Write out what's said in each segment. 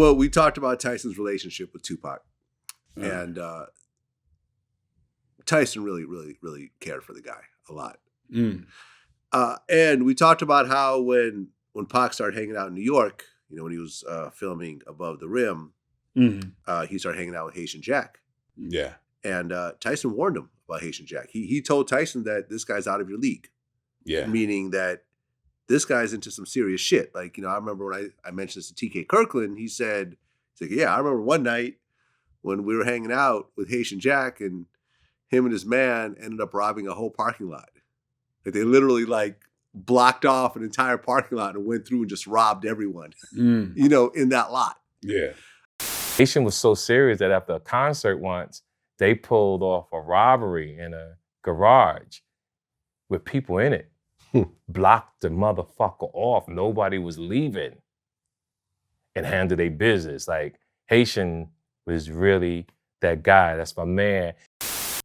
Well, we talked about Tyson's relationship with Tupac. And Tyson really, really, really cared for the guy a lot. And we talked about how when Pac started hanging out in New York, when he was filming Above the Rim, he started hanging out with Haitian Jack. Yeah. And Tyson warned him about Haitian Jack. He told Tyson that this guy's out of your league. Yeah. Meaning that this guy's into some serious shit. Like, I remember when I mentioned this to TK Kirkland, he's like, yeah, I remember one night when we were hanging out with Haitian Jack and him and his man ended up robbing a whole parking lot. Like they literally blocked off an entire parking lot and went through and just robbed everyone, in that lot. Yeah. Haitian was so serious that after a concert once, they pulled off a robbery in a garage with people in it. Blocked the motherfucker off. Nobody was leaving and handled their business. Like Haitian was really that guy. That's my man.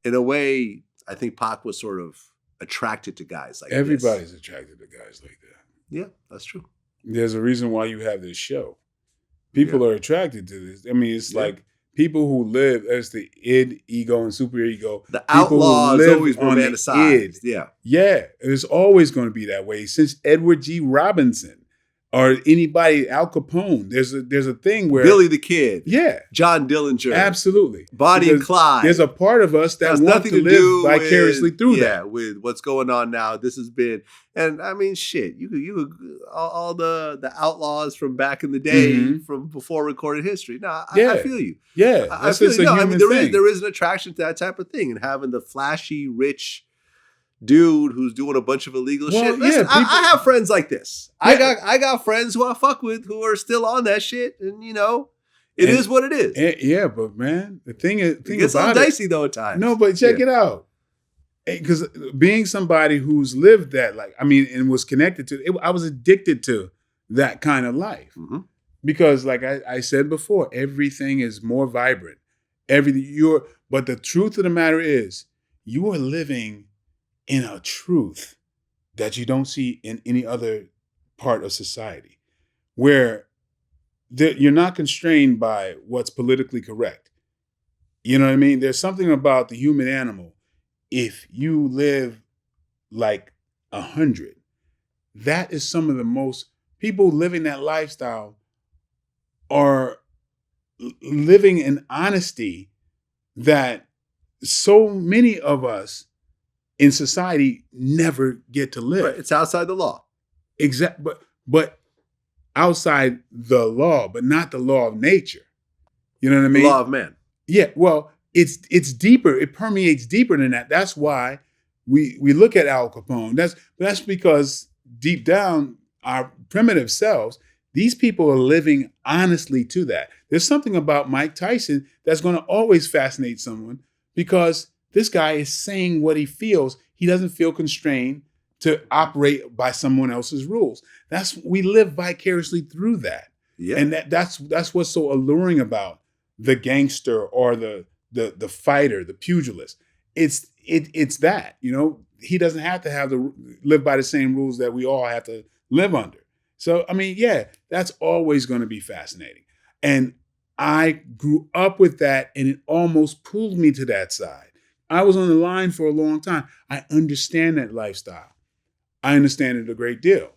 In a way, I think Pac was sort of attracted to guys like Everybody's attracted to guys like that. Yeah, that's true. There's a reason why you have this show. People are attracted to this. I mean, it's like people who live as the id, ego, and super ego. The outlaw is always romanticized. Yeah. It's always going to be that way. Since Edward G. Robinson or anybody, Al Capone, there's a thing where Billy the Kid. Yeah. John Dillinger. Absolutely. Bonnie and Clyde. There's a part of us that wants to live vicariously through that. Yeah, with what's going on now. This has been, and I mean, shit, you all the outlaws from back in the day, from before recorded history. No, I feel you. Yeah. I feel you. No, I mean, there is an attraction to that type of thing, and having the flashy, rich dude who's doing a bunch of illegal shit. Listen, I have friends like this. Yeah. I got friends who I fuck with who are still on that shit, and it is what it is. Yeah, but man, the thing is, it gets a little dicey though at times. No, but check it out. Because being somebody who's lived that, and was connected to it, I was addicted to that kind of life. Because, like I said before, everything is more vibrant. But the truth of the matter is, you are living in a truth that you don't see in any other part of society, where you're not constrained by what's politically correct. You know what I mean? There's something about the human animal. If you live like 100, that is some of the most people living that lifestyle are living in honesty that so many of us in society never get to live. Right. It's outside the law. Exactly. But outside the law, but not the law of nature. You know what I mean? The law of man. Yeah. Well, it's deeper. It permeates deeper than that. That's why we look at Al Capone. That's because deep down, our primitive selves, these people are living honestly to that. There's something about Mike Tyson that's going to always fascinate someone because this guy is saying what he feels. He doesn't feel constrained to operate by someone else's rules. We live vicariously through that. Yeah. And that's what's so alluring about the gangster or the fighter, the pugilist. It's that, he doesn't have to live by the same rules that we all have to live under. So, I mean, yeah, that's always going to be fascinating. And I grew up with that and it almost pulled me to that side. I was on the line for a long time. I understand that lifestyle. I understand it a great deal.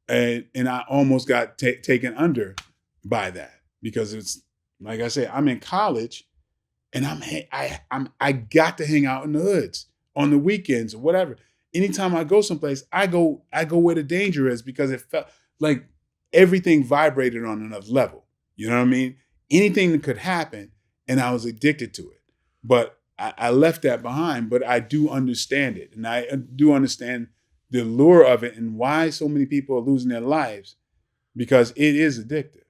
And I almost got taken under by that because it's, like I say, I'm in college and I got to hang out in the hoods on the weekends or whatever. Anytime I go someplace, I go where the danger is because it felt like everything vibrated on another level. You know what I mean? Anything that could happen, and I was addicted to it. But I left that behind, but I do understand it. And I do understand the allure of it and why so many people are losing their lives because it is addictive.